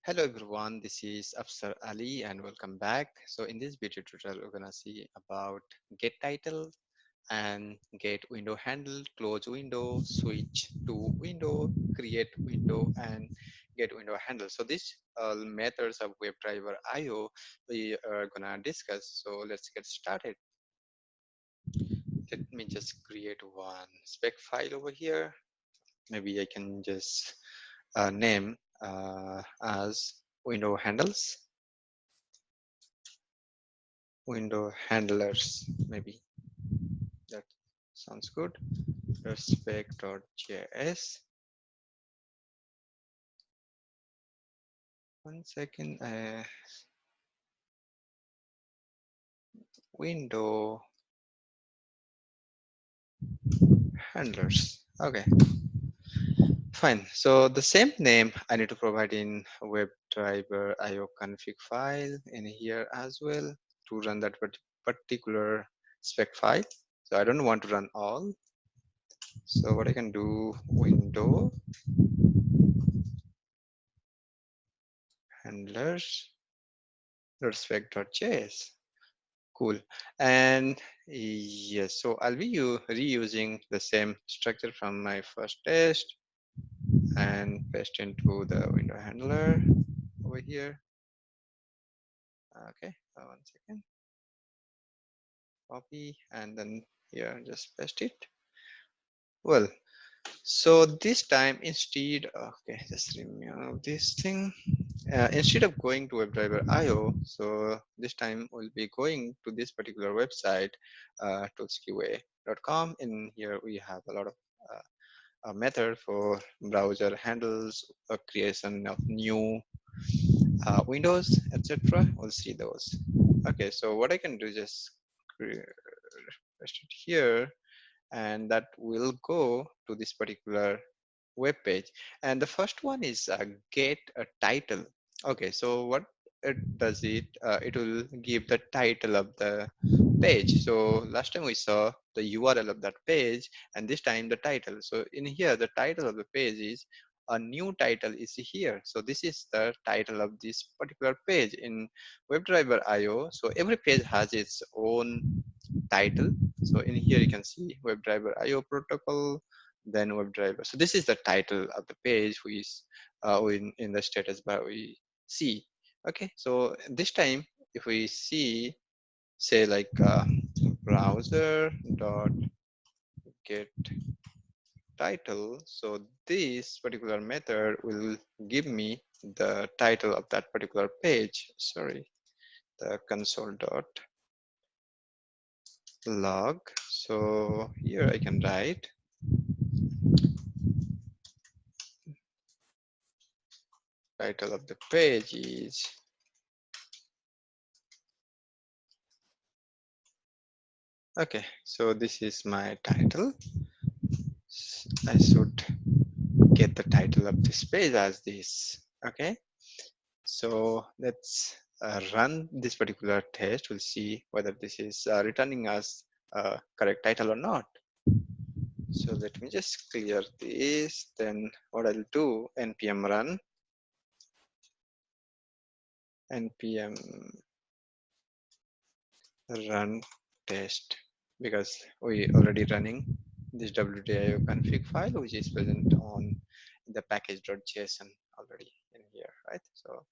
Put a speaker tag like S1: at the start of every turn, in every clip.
S1: Hello everyone, this is Afsar Ali and welcome back. So in this video tutorial, we're gonna see about get title and get window handle, close window, switch to window, create window, and get window handle. So these methods of WebDriver IO we are gonna discuss. So let's get started. Let me just create one spec file over here. Maybe I can just name as window handles. Window handlers, maybe that sounds good. Spec.js. One second. Window handlers. Okay, fine. So the same name I need to provide in webdriverIO config file in here as well to run that particular spec file. So I don't want to run all. So what I can do, window handlers spec.js. Cool. And yes, so I'll be reusing the same structure from my first test and paste into the window handler over here. Okay, one second. Copy and then here just paste it. Well, so this time instead, okay, just remove this thing. Instead of going to webdriver.io, so this time we'll be going to this particular website, toolsqa.com. In here we have a lot of a method for browser handles, creation of new windows, etc. We'll see those. Okay, so what I can do is just paste it here, and that will go to this particular web page. And the first one is get a title. Okay, so what it does, it will give the title of the page. So last time we saw the URL of that page, and this time the title. So in here the title of the page is a new title is here. So this is the title of this particular page in WebDriver.io. So every page has its own title. So in here you can see WebDriver.io protocol, then WebDriver. So this is the title of the page we is in the status bar we see. Okay, so this time if we see, say like browser dot get title, so this particular method will give me the title of that particular page. Sorry, the console dot log. So here I can write title of the page is okay. So this is my title. I should get the title of this page as this. Okay, so let's run this particular test. We'll see whether this is returning us correct title or not. So let me just clear this. Then what I'll do, npm run, npm run test, because we already running this wdio config file, which is present on the package.json already in here, right? So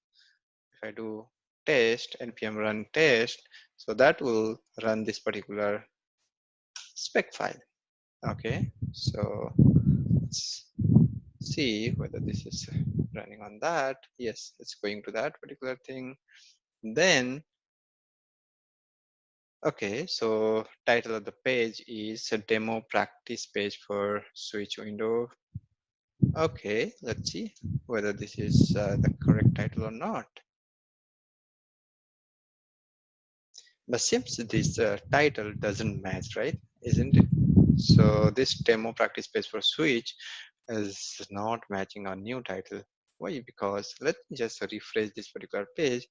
S1: if I do test, npm run test, so that will run this particular spec file. Okay, so let's see whether this is running on that. Yes, it's going to that particular thing. Then okay, so title of the page is a demo practice page for switch window. Okay, let's see whether this is the correct title or not. But seems this title doesn't match, right? Isn't it? So this demo practice page for switch is not matching our new title. Why? Because let me just refresh this particular page.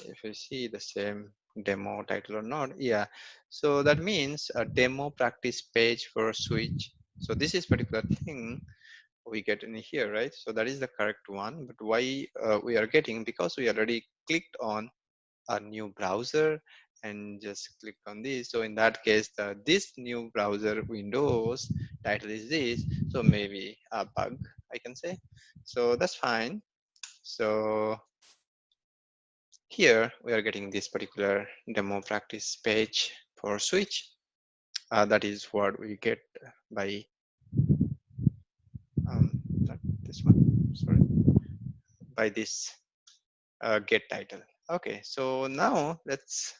S1: If you see the same demo title or not, yeah. So that means a demo practice page for switch. So this is particular thing we get in here, right? So that is the correct one. But why we are getting, because we already clicked on a new browser and just click on this. So in that case, this new browser windows title is this. So maybe a bug, I can say. So that's fine. So here we are getting this particular demo practice page for Switch. That is what we get by not this one, sorry, by this getTitle. Okay, so now let's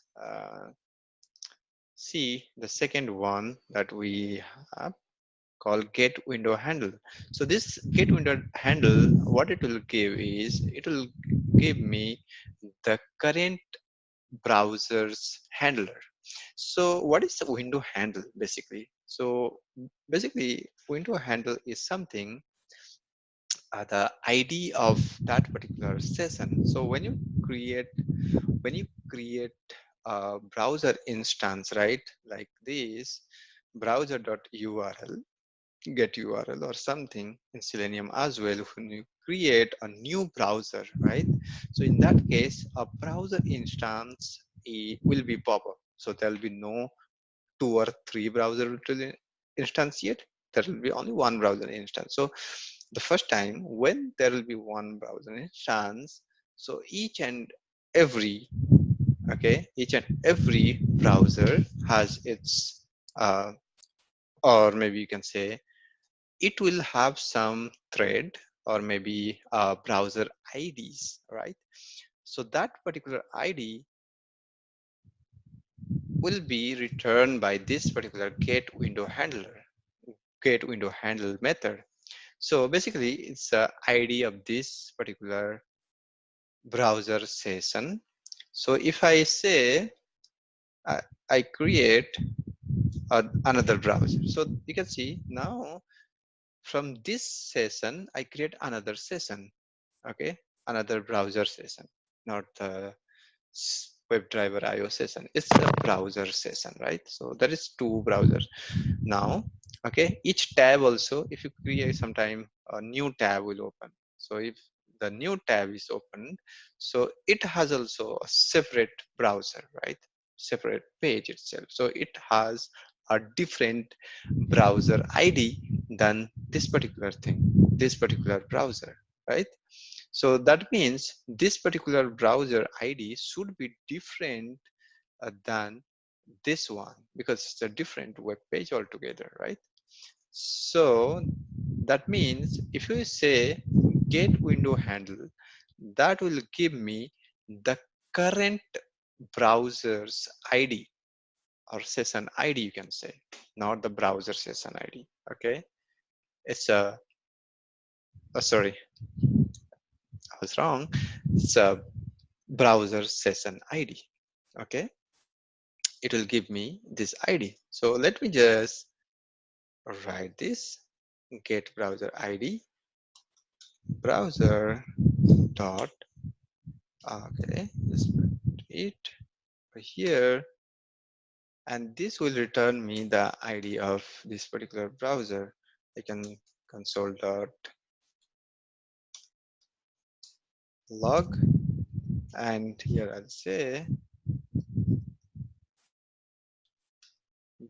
S1: see the second one that we have called getWindowHandle. So this getWindowHandle, what it will give is, it will give me the current browser's handler. So what is the window handle basically? So basically window handle is something, the ID of that particular session. So when you create a browser instance, right, like this browser.url, get URL or something in Selenium as well, when you create a new browser, right? So in that case, a browser instance will be pop up. So there will be no 2 or 3 browser instance yet. There will be only one browser instance. So the first time when there will be one browser instance, so each and every, okay, each and every browser has its or maybe you can say it will have some thread or maybe browser IDs, right? So that particular ID will be returned by this particular getWindowHandle method. So basically it's the ID of this particular browser session. So if I say I create another browser, so you can see now from this session I create another session, okay, another browser session, not the webdriverIO session. It's the browser session, right? So there is 2 browsers now. Okay, each tab also, if you create sometime a new tab will open. So if the new tab is opened, so it has also a separate browser, right? Separate page itself. So it has a different browser ID than this particular thing, this particular browser, right? So that means this particular browser ID should be different than this one, because it's a different web page altogether, right? So that means if you say get window handle, that will give me the current browser's ID or session ID, you can say, not the browser session ID. Okay, it's a sorry, I was wrong. It's a browser session ID. Okay, it will give me this ID. So let me just write this get browser ID browser dot, okay, just put it here, and this will return me the ID of this particular browser. I can console dot log, and here I'll say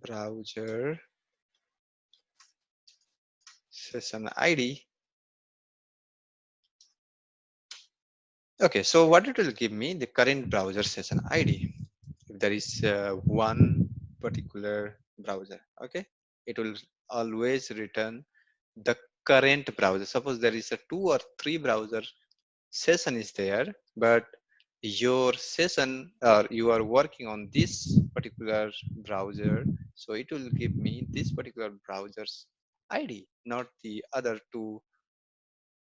S1: browser session ID. Okay, so what it will give me, the current browser session ID. If there is one particular browser, okay, it will always return the current browser. Suppose there is a 2 or 3 browser session is there, but your session or you are working on this particular browser, so it will give me this particular browser's ID, not the other 2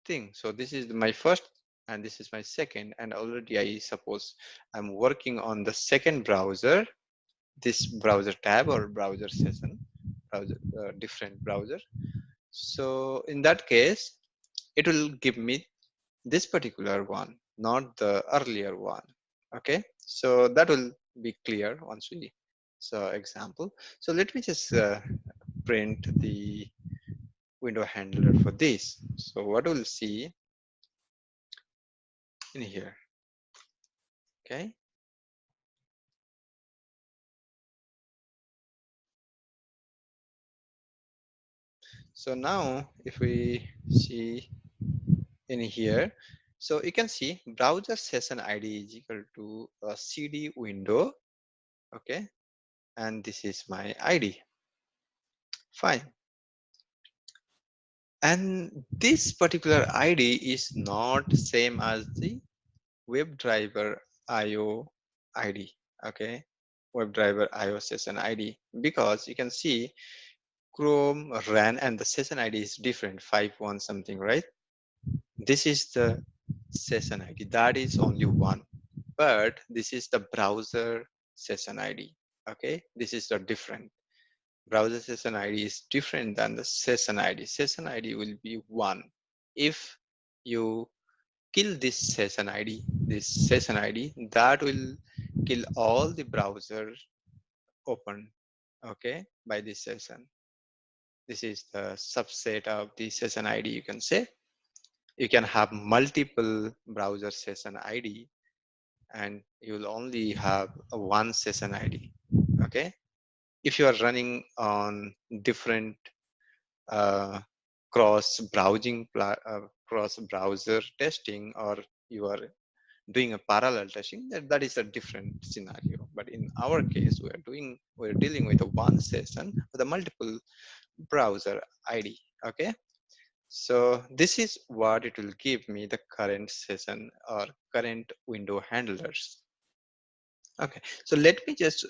S1: things. So this is my first and this is my second, and already I suppose I'm working on the second browser, this browser tab or browser session, browser different browser. So in that case it will give me this particular one, not the earlier one. Okay, so that will be clear once we saw example. So let me just print the window handler for this. So what we'll see in here, okay? So now if we see in here, so you can see browser session ID is equal to a CD window, okay? And this is my ID, fine. And this particular ID is not same as the webdriverIO ID, okay? webdriverIO session ID, because you can see Chrome ran and the session ID is different, 51 something, right? This is the session ID, that is only one, but this is the browser session ID, okay? This is the different. Browser session ID is different than the session ID. Session ID will be one. If you kill this session ID, that will kill all the browser open, okay, by this session. This is the subset of the session ID, you can say. You can have multiple browser session ID and you'll only have a one session ID, okay? If you are running on different cross browser testing, or you are doing a parallel testing, that is a different scenario. But in our case, we're dealing with a one session with a multiple browser ID, okay? So this is what it will give me, the current session or current window handlers. Okay, so let me just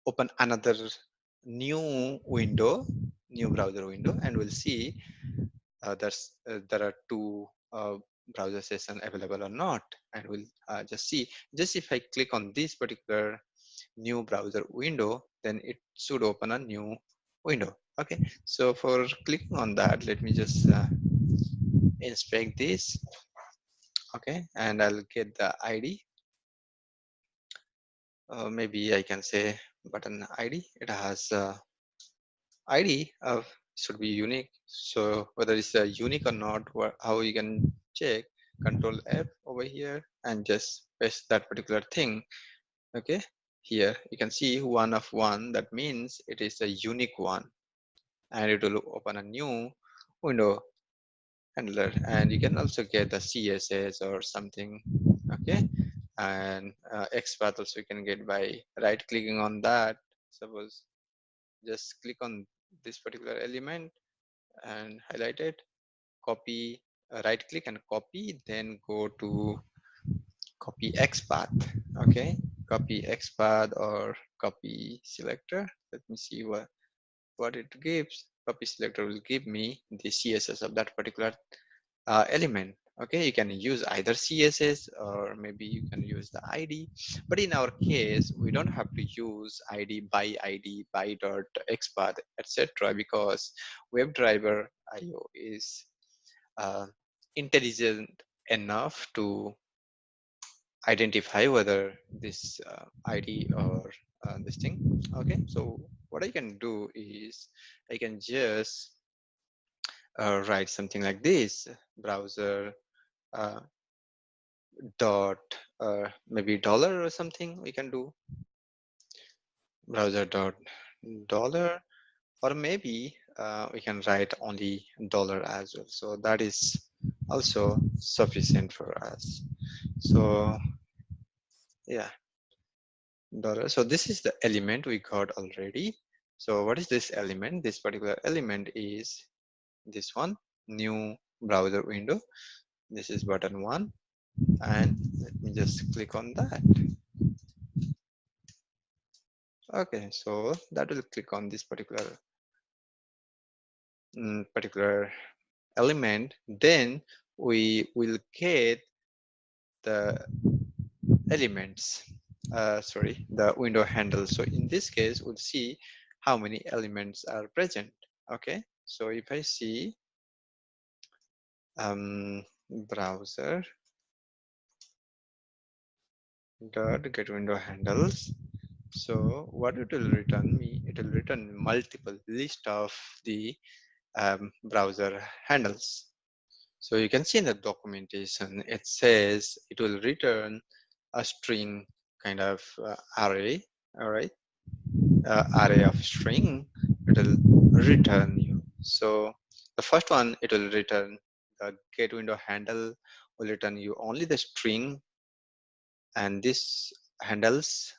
S1: open another new window, new browser window, and we'll see there are two browser session available or not, and we'll just see. Just if I click on this particular new browser window, then it should open a new window. Okay, so for clicking on that, let me just inspect this. Okay, and I'll get the ID. Maybe I can say button ID. It has ID of should be unique. So whether it's unique or not, how you can check, Control F over here and just paste that particular thing. Okay, here you can see one of one. That means it is a unique one, and it will open a new window handler. And you can also get the CSS or something. Okay, and XPath also you can get by right clicking on that. Suppose just click on this particular element and highlight it, copy, right click and copy, then go to copy XPath. Okay, copy XPath or copy selector. Let me see what it gives. Copy selector will give me the CSS of that particular element. Okay, you can use either CSS or maybe you can use the ID, but in our case we don't have to use ID by dot XPath etc., because WebDriver IO is uh, intelligent enough to identify whether this ID or this thing. Okay, so what I can do is I can just write something like this: browser uh, dot maybe dollar or something. We can do browser dot dollar, or maybe we can write only dollar as well. So that is also sufficient for us. So yeah, dollar. So this is the element we got already. So what is this element? This particular element is this one, new browser window. This is button one, and let me just click on that. Okay, so that will click on this particular element. Then we will get the elements. Sorry, the window handle. So in this case, we'll see how many elements are present. Okay, so if I see browser dot get window handles, so what it will return me, it will return multiple list of the browser handles. So you can see in the documentation, it says it will return a string kind of array, all right, array of string, it will return you. So the first one, it will return the get window handle will return you only the string, and this handles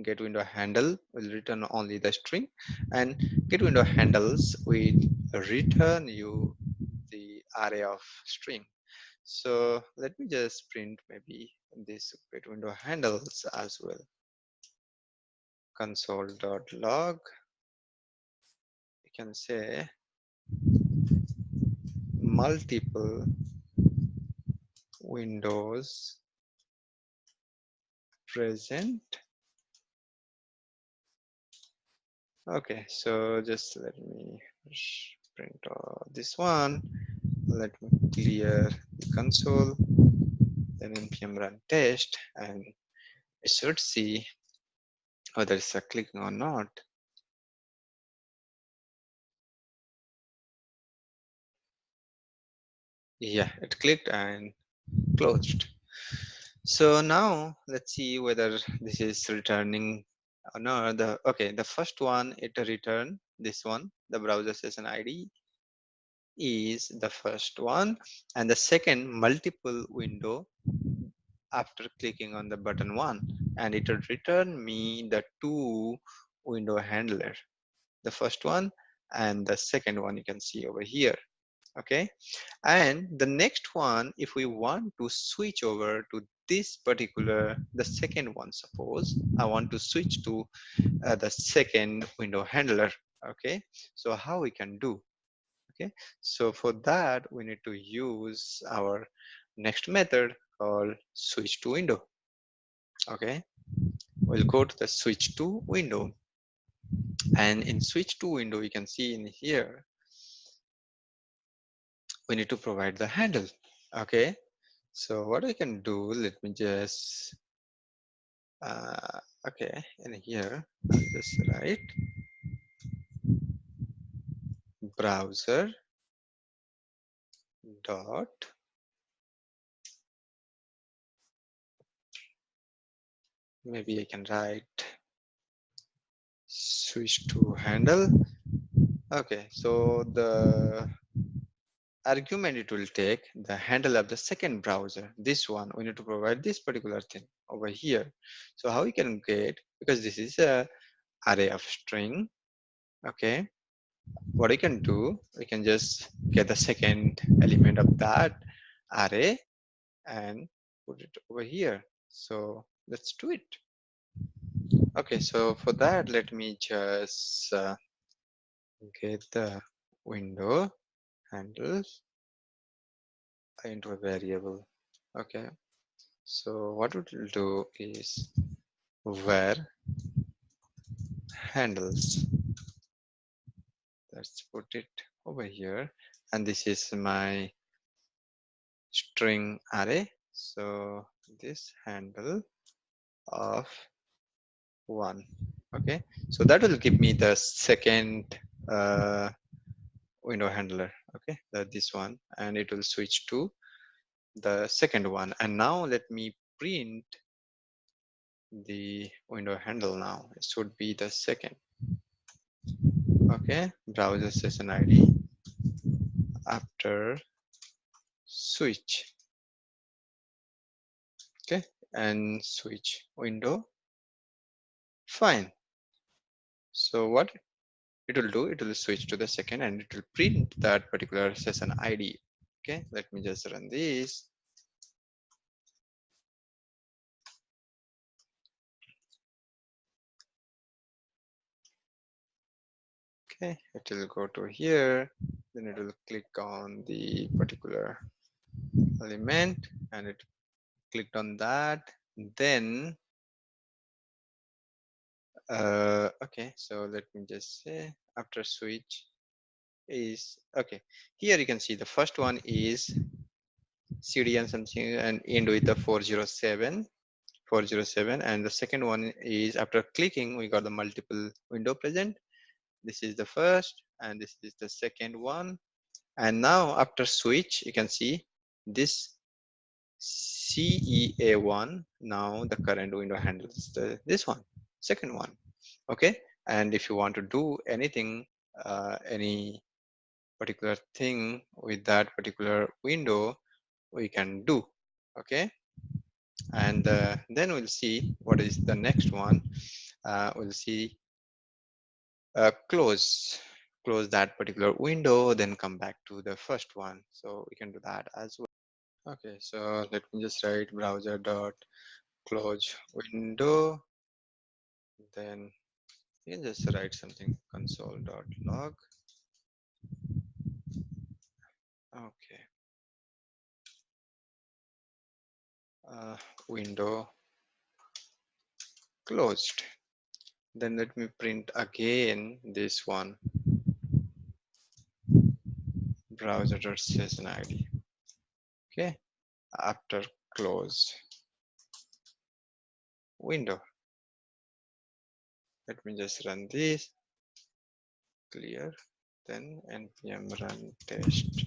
S1: get window handle will return only the string, and get window handles will return you the array of string. So let me just print maybe this get window handles as well. Console.log, you can say multiple windows present. Okay, so just let me print this one. Let me clear the console, then npm run test, and it should see whether it's a clicking or not. Yeah, it clicked and closed. So now let's see whether this is returning or not. The first one, it return this one, the browser session ID is the first one, and the second multiple window after clicking on the button one, and it will return me the two window handler, the first one and the second one, you can see over here. Okay, and the next one, if we want to switch over to this particular, the second one, suppose I want to switch to the second window handler. Okay, so how we can do? Okay, so for that we need to use our next method called switch to window. Okay, we'll go to the switch to window, and in switch to window you can see in here we need to provide the handle. Okay, so what I can do, let me just okay, in here I'll just write browser dot, maybe I can write switch to handle. Okay, so the argument it will take the handle of the second browser, this one, we need to provide this particular thing over here. So how we can get, because this is a array of string. Okay, what we can do, we can just get the second element of that array and put it over here. So let's do it. Okay, so for that, let me just get the window handles into a variable. Okay, so what it will do is var handles. Let's put it over here, and this is my string array. So this handle of 1. Okay, so that will give me the second window handler. Okay, this one, and it will switch to the second one. And now let me print the window handle. Now it should be the second. Okay, browser session ID after switch. Okay, and switch window. Fine. So what it will do, it will switch to the second and it will print that particular session ID. Okay, let me just run this. Okay, it will go to here, then it will click on the particular element and it clicked on that. Then okay, so let me just say after switch is okay. Here you can see the first one is cd and something and end with the 407, and the second one is after clicking we got the multiple window present, This is the first and this is the second one. And now after switch, you can see this CEA1. Now the current window handles this one, second one. Okay. And if you want to do anything, any particular thing with that particular window, we can do. Okay. And then we'll see what is the next one. We'll see close that particular window, then come back to the first one. So we can do that as well. Okay, so let me just write browser dot close window. Then you can just write something console dot log. Okay, window closed. Then let me print again this one, browser dot session ID. Okay, after close window. Let me just run this, clear, then npm run test.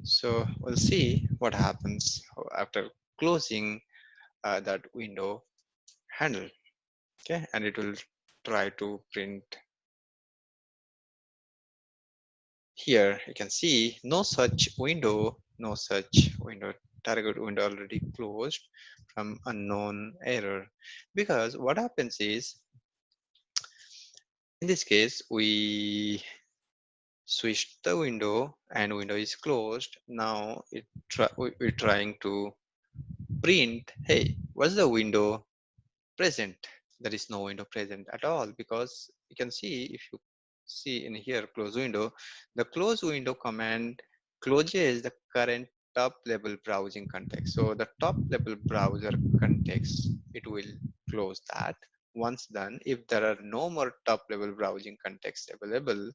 S1: So we'll see what happens after closing that window handle. Okay, and it will try to print. Here you can see no such window, target window already closed from unknown error. Because what happens is, in this case, we switched the window and window is closed. Now we're trying to print, hey, what's the window present? There is no window present at all, because you can see, if you see in here close window, the close window command closes the current top level browsing context. So the top level browser context, it will close that. Once done, if there are no more top level browsing context available,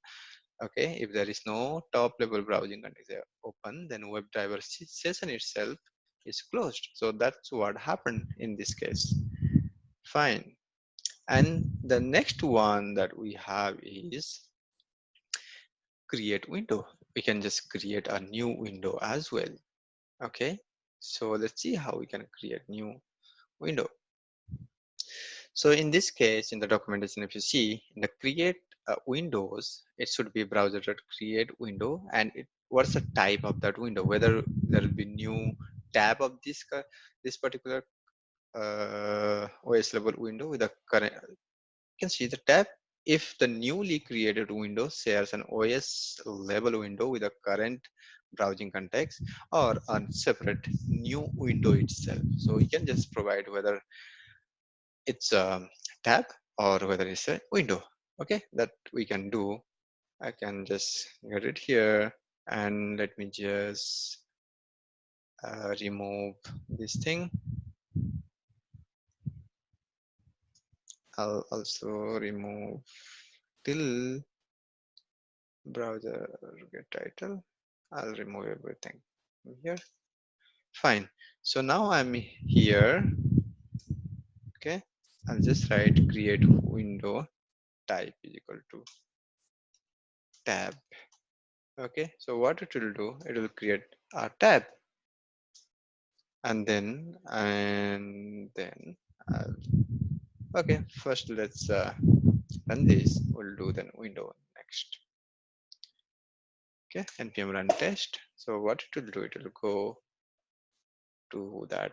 S1: okay, if there is no top level browsing context open, then WebDriver session itself is closed. So that's what happened in this case. Fine. And the next one that we have is create window. We can just create a new window as well. Okay, so let's see how we can create new window. So in this case, in the documentation, if you see in the create windows, it should be browser.create window, and what's the type of that window, whether there will be new tab of this particular OS level window with the current. You can see the tab if the newly created window shares an OS level window with a current browsing context, or a separate new window itself. So you can just provide whether it's a tab or whether it's a window. Okay, that we can do. I can just get it here, and let me just remove this thing. I'll also remove till browser getTitle. I'll remove everything here. Fine. So now I'm here. Okay. I'll just write create window type is equal to tab. Okay. So what it will do, it will create a tab, and then I'll, okay. First, let's run this. We'll do then window next. Okay. npm run test. So what it will do, it will go to that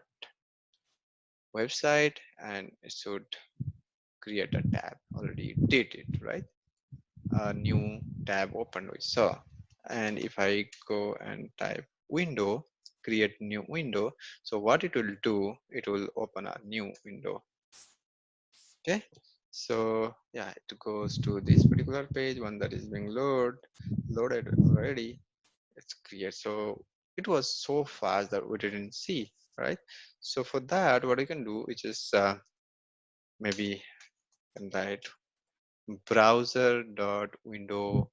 S1: website and it should create a tab. Already did it, right? A new tab opened we saw. And if I go and type window, create new window, so what it will do, it will open a new window. Okay, so yeah, it goes to this particular page, one that is being loaded already. It's create. So it was so fast that we didn't see, right? So for that, what I can do, which is maybe can write browser dot window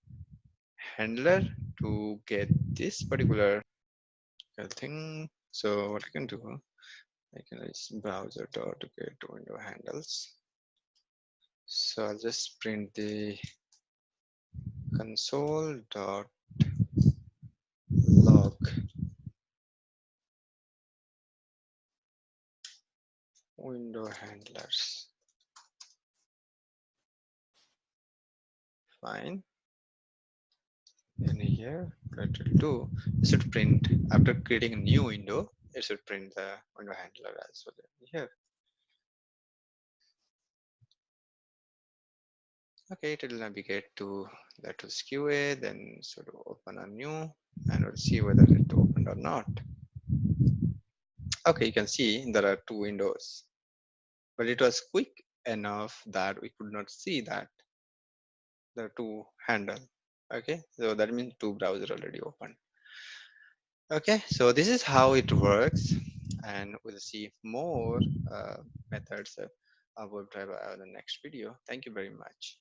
S1: handler to get this particular thing. So what I can do, I can use browser dot get window handles. So I'll just print the console.log window handlers. Fine. And here, getTitle2, it should print after creating a new window. It should print the window handler as well here. Okay, it will navigate to the tools QA, then sort of open a new, and we'll see whether it opened or not. Okay, you can see there are two windows, but it was quick enough that we could not see that the two handle. Okay, so that means two browser already open. Okay, so this is how it works, and we'll see more methods of WebDriver in the next video. Thank you very much.